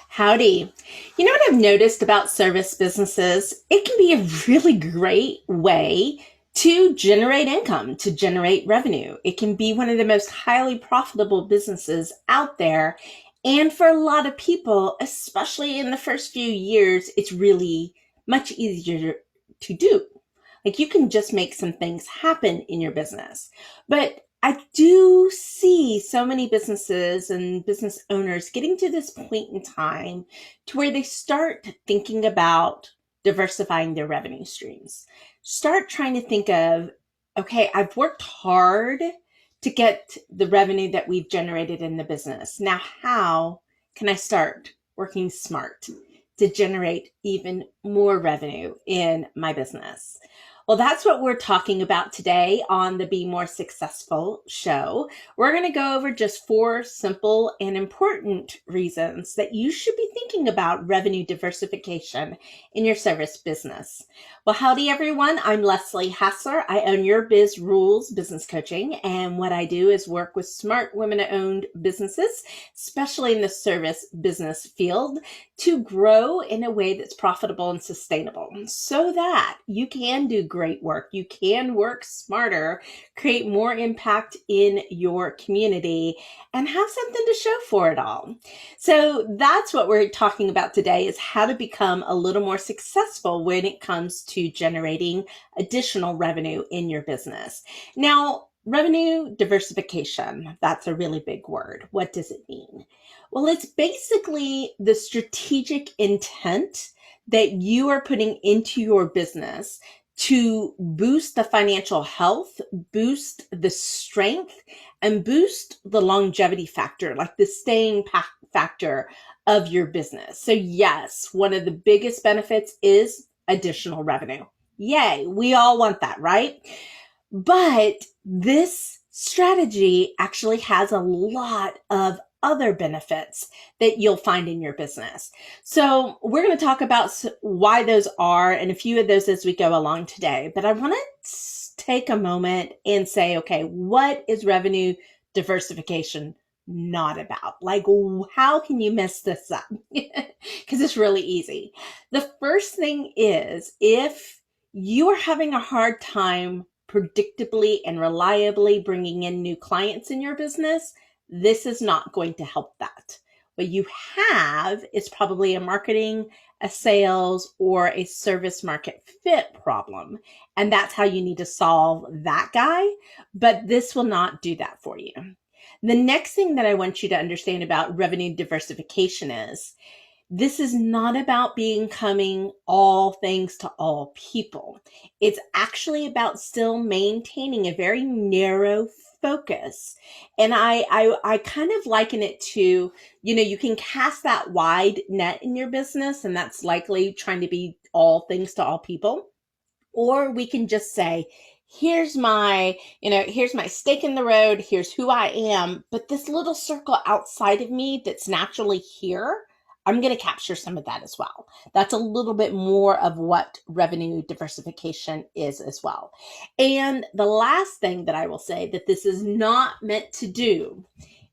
Howdy. You know what I've noticed about service businesses? It can be a really great way to generate income, to generate revenue. It can be one of the most highly profitable businesses out there. And for a lot of people, especially in the first few years, it's really much easier to do. Like you can just make some things happen in your business. But I do see so many businesses and business owners getting to this point in time to where they start thinking about diversifying their revenue streams. Start trying to think of, okay, I've worked hard to get the revenue that we've generated in the business. Now, how can I start working smart to generate even more revenue in my business? Well, that's what we're talking about today on the Be More Successful show. We're going to go over just 4 simple and important reasons that you should be thinking about revenue diversification in your service business. Well, howdy everyone. I'm Leslie Hassler. I own Your Biz Rules Business Coaching, and what I do is work with smart women-owned businesses, especially in the service business field, to grow in a way that's profitable and sustainable so that you can do great work. You can work smarter, create more impact in your community, and have something to show for it all. So that's what we're talking about today, is how to become a little more successful when it comes to generating additional revenue in your business. Now, revenue diversification, that's a really big word. What does it mean? Well, it's basically the strategic intent that you are putting into your business to boost the financial health, boost the strength, and boost the longevity factor, like the staying factor of your business. So yes, one of the biggest benefits is additional revenue. Yay, we all want that, right? But this strategy actually has a lot of other benefits that you'll find in your business. So we're going to talk about why those are and a few of those as we go along today. But I want to take a moment and say, okay, what is revenue diversification not about? Like, how can you mess this up? Because it's really easy. The first thing is, if you are having a hard time predictably and reliably bringing in new clients in your business, this is not going to help that. What you have is probably a marketing, a sales, or a service market fit problem. And that's how you need to solve that guy. But this will not do that for you. The next thing that I want you to understand about revenue diversification is, this is not about becoming all things to all people. It's actually about still maintaining a very narrow focus. And I kind of liken it to, you can cast that wide net in your business, and that's likely trying to be all things to all people. Or we can just say, here's my stake in the road. Here's who I am. But this little circle outside of me that's naturally here, I'm going to capture some of that as well. That's a little bit more of what revenue diversification is as well. And the last thing that I will say that this is not meant to do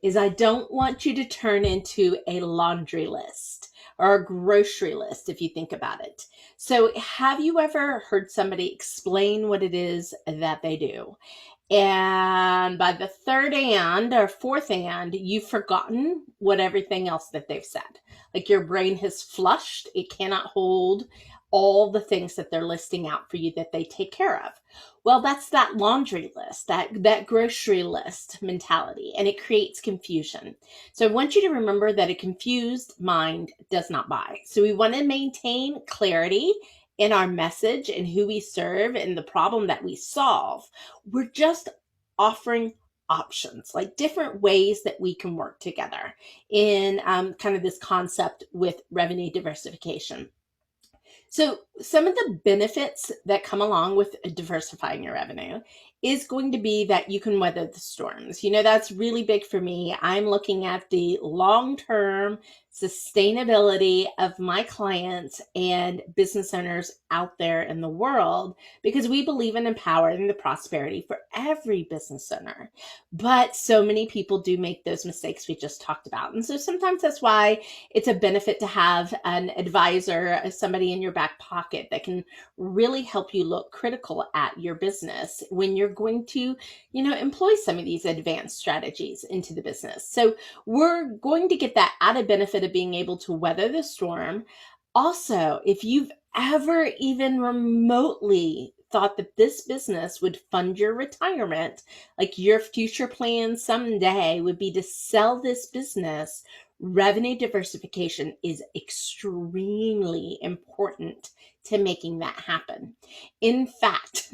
is, I don't want you to turn into a laundry list or a grocery list, if you think about it. So have you ever heard somebody explain what it is that they do? And by the third and or fourth and, you've forgotten what everything else that they've said. Like your brain has flushed. It cannot hold all the things that they're listing out for you that they take care of. Well, that's that laundry list, that grocery list mentality, and it creates confusion. So I want you to remember that a confused mind does not buy. So we want to maintain clarity in our message and who we serve and the problem that we solve. We're just offering options, like different ways that we can work together in kind of this concept with revenue diversification. So some of the benefits that come along with diversifying your revenue is going to be that you can weather the storms. That's really big for me. I'm looking at the long-term sustainability of my clients and business owners out there in the world, because we believe in empowering the prosperity for every business owner. But so many people do make those mistakes we just talked about. And so sometimes that's why it's a benefit to have an advisor, somebody in your back pocket that can really help you look critical at your business when you're going to, employ some of these advanced strategies into the business. So we're going to get that added benefit of being able to weather the storm. Also, if you've ever even remotely thought that this business would fund your retirement, like your future plan someday would be to sell this business, revenue diversification is extremely important to making that happen. In fact,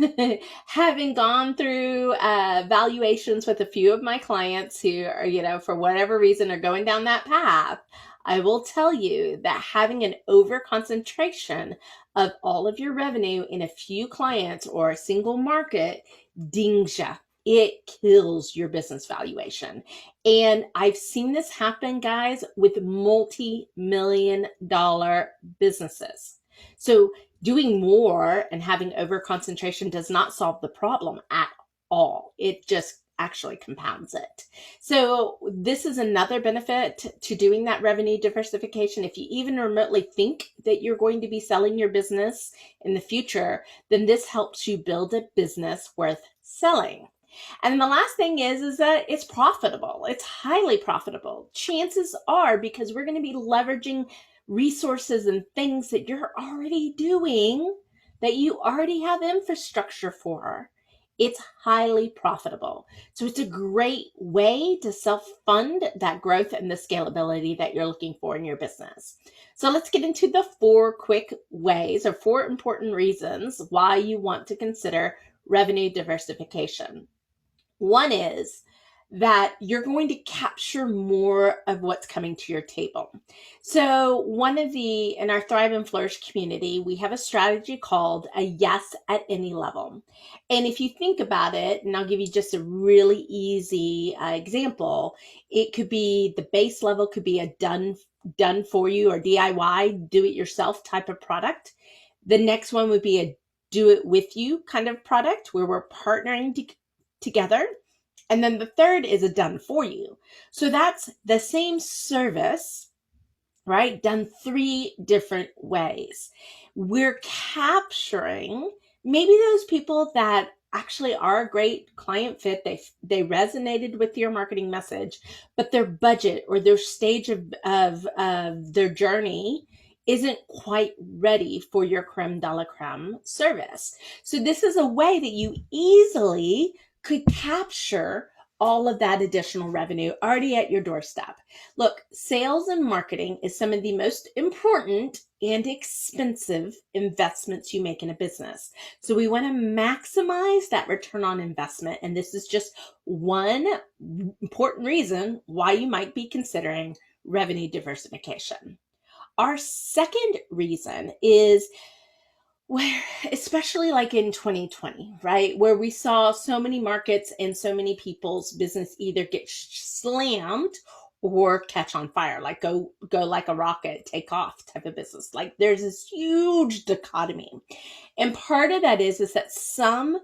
having gone through valuations with a few of my clients who are, for whatever reason, are going down that path, I will tell you that having an over concentration of all of your revenue in a few clients or a single market dings you. It kills your business valuation. And I've seen this happen, guys, with multi-million-dollar businesses. So doing more and having over concentration does not solve the problem at all. It just actually compounds it. So this is another benefit to doing that revenue diversification. If you even remotely think that you're going to be selling your business in the future, then this helps you build a business worth selling. And the last thing is that it's profitable. It's highly profitable. Chances are, because we're going to be leveraging resources and things that you're already doing, that you already have infrastructure for, it's highly profitable. So it's a great way to self-fund that growth and the scalability that you're looking for in your business. So let's get into the 4 quick ways or 4 important reasons why you want to consider revenue diversification. One is that you're going to capture more of what's coming to your table. So in our Thrive and Flourish community, we have a strategy called a yes at any level. And if you think about it, and I'll give you just a really easy example, it could be the base level could be a done for you or DIY, do it yourself type of product. The next one would be a do it with you kind of product where we're partnering together. And then the third is a done for you. So that's the same service, right? Done 3 different ways. We're capturing maybe those people that actually are a great client fit. They resonated with your marketing message, but their budget or their stage of their journey isn't quite ready for your creme de la creme service. So this is a way that you easily could capture all of that additional revenue already at your doorstep. Look, sales and marketing is some of the most important and expensive investments you make in a business. So we want to maximize that return on investment. And this is just one important reason why you might be considering revenue diversification. Our second reason is where, especially like in 2020, right, where we saw so many markets and so many people's business either get slammed or catch on fire, like go like a rocket, take off type of business. Like there's this huge dichotomy. And part of that is that some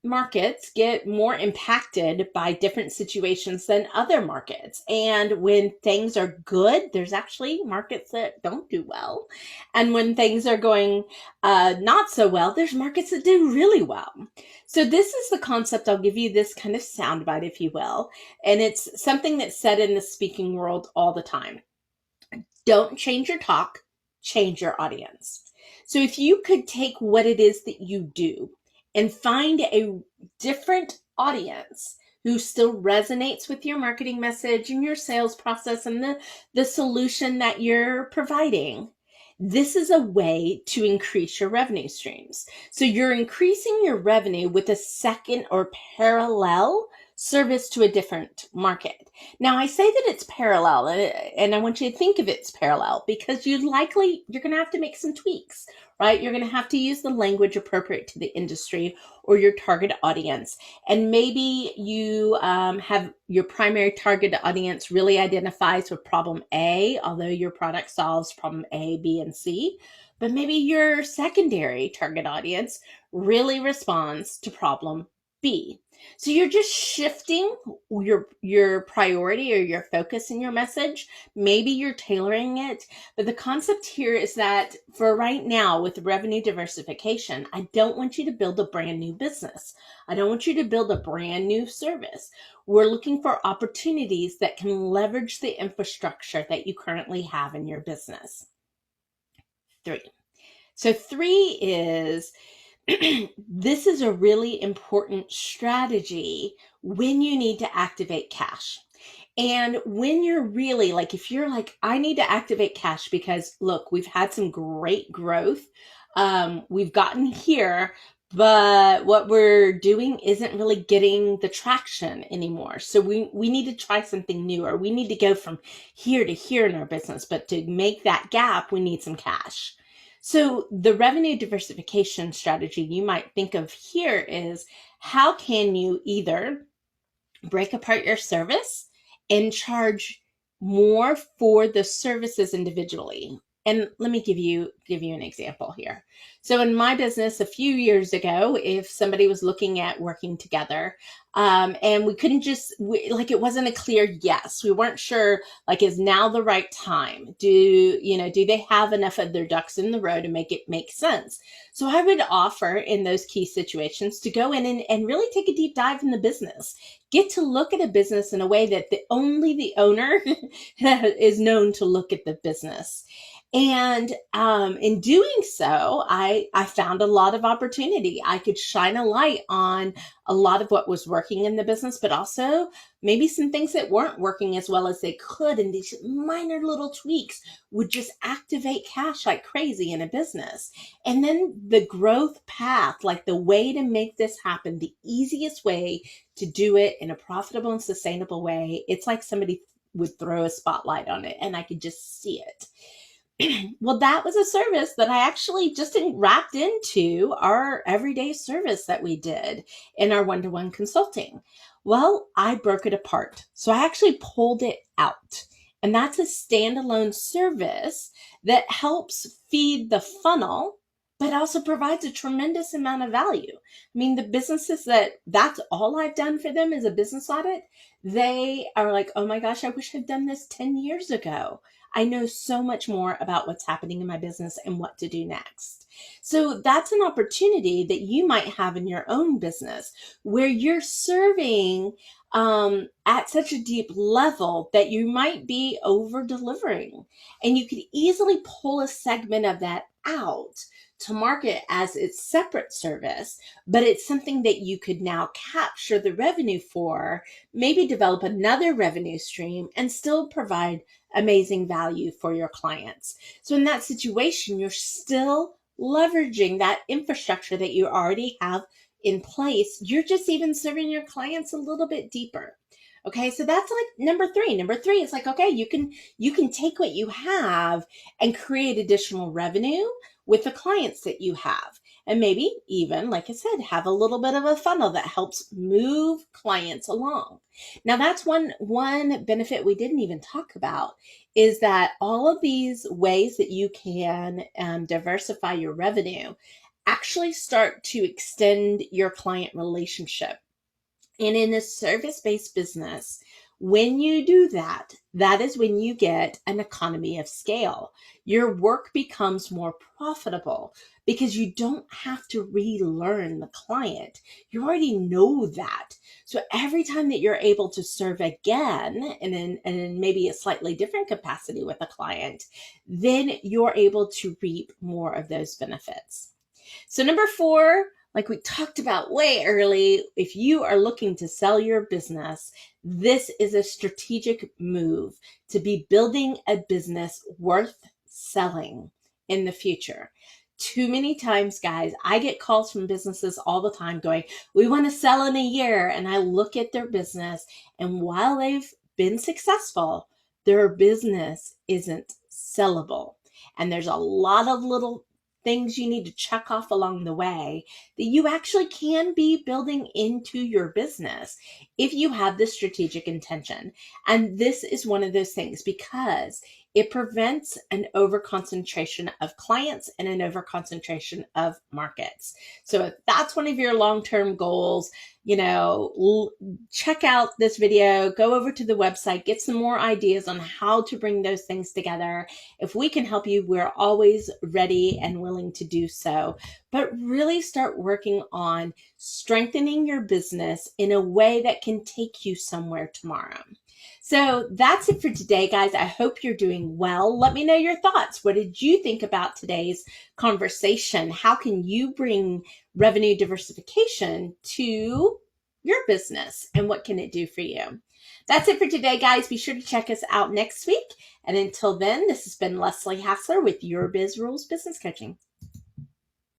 markets get more impacted by different situations than other markets. And when things are good, there's actually markets that don't do well. And when things are going not so well, there's markets that do really well. So this is the concept. I'll give you this kind of soundbite, if you will. And it's something that's said in the speaking world all the time. Don't change your talk, change your audience. So if you could take what it is that you do and find a different audience who still resonates with your marketing message and your sales process and the solution that you're providing, this is a way to increase your revenue streams. So you're increasing your revenue with a second or parallel service to a different market. Now, I say that it's parallel, and I want you to think of it as parallel because you're going to have to make some tweaks, right? You're going to have to use the language appropriate to the industry or your target audience. And maybe you have your primary target audience really identifies with problem A, although your product solves problem A, B, and C. But maybe your secondary target audience really responds to problem B. So you're just shifting your priority or your focus in your message. Maybe you're tailoring it, but the concept here is that for right now with revenue diversification, I don't want you to build a brand new business. I don't want you to build a brand new service. We're looking for opportunities that can leverage the infrastructure that you currently have in your business. 3. So 3 is this is a really important strategy when you need to activate cash. And when you're really like, if you're like, I need to activate cash because look, we've had some great growth. We've gotten here, but what we're doing isn't really getting the traction anymore. So we need to try something new, or we need to go from here to here in our business. But to make that gap, we need some cash. So the revenue diversification strategy you might think of here is how can you either break apart your service and charge more for the services individually. And let me give you an example here. So in my business a few years ago, if somebody was looking at working together, and we couldn't like it wasn't a clear yes, we weren't sure like is now the right time? Do they have enough of their ducks in the row to make it make sense? So I would offer in those key situations to go in and really take a deep dive in the business. Get to look at a business in a way that only the owner is known to look at the business. And in doing so, I found a lot of opportunity. I could shine a light on a lot of what was working in the business, but also maybe some things that weren't working as well as they could. And these minor little tweaks would just activate cash like crazy in a business. And then the growth path, like the way to make this happen, the easiest way to do it in a profitable and sustainable way, it's like somebody would throw a spotlight on it and I could just see it. Well, that was a service that I actually just wrapped into our everyday service that we did in our one-to-one consulting. Well, I broke it apart. So I actually pulled it out. And that's a standalone service that helps feed the funnel, but also provides a tremendous amount of value. I mean, the businesses that's all I've done for them is a business audit. They are like, oh my gosh, I wish I'd done this 10 years ago. I know so much more about what's happening in my business and what to do next. So that's an opportunity that you might have in your own business where you're serving at such a deep level that you might be over delivering. And you could easily pull a segment of that out to market as its separate service, but it's something that you could now capture the revenue for, maybe develop another revenue stream and still provide amazing value for your clients. So in that situation, you're still leveraging that infrastructure that you already have in place. You're just even serving your clients a little bit deeper. Okay, so that's like number 3. Number 3 is like, okay, you can take what you have and create additional revenue with the clients that you have. And maybe even, like I said, have a little bit of a funnel that helps move clients along. Now, that's one benefit we didn't even talk about is that all of these ways that you can diversify your revenue actually start to extend your client relationship. And in a service-based business, when you do that, that is when you get an economy of scale. Your work becomes more profitable because you don't have to relearn the client. You already know that. So every time that you're able to serve again, and in maybe a slightly different capacity with a client, then you're able to reap more of those benefits. So number 4, like we talked about way early, if you are looking to sell your business, this is a strategic move to be building a business worth selling in the future. Too many times, guys, I get calls from businesses all the time going, we want to sell in a year. And I look at their business, and while they've been successful, their business isn't sellable. And there's a lot of little things you need to check off along the way that you actually can be building into your business if you have this strategic intention. And this is one of those things because it prevents an overconcentration of clients and an overconcentration of markets. So if that's one of your long-term goals, check out this video, go over to the website, get some more ideas on how to bring those things together. If we can help you, we're always ready and willing to do so. But really start working on strengthening your business in a way that can take you somewhere tomorrow. So that's it for today, guys. I hope you're doing well. Let me know your thoughts. What did you think about today's conversation? How can you bring revenue diversification to your business, and what can it do for you? That's it for today, guys. Be sure to check us out next week. And until then, this has been Leslie Hassler with Your Biz Rules Business Coaching.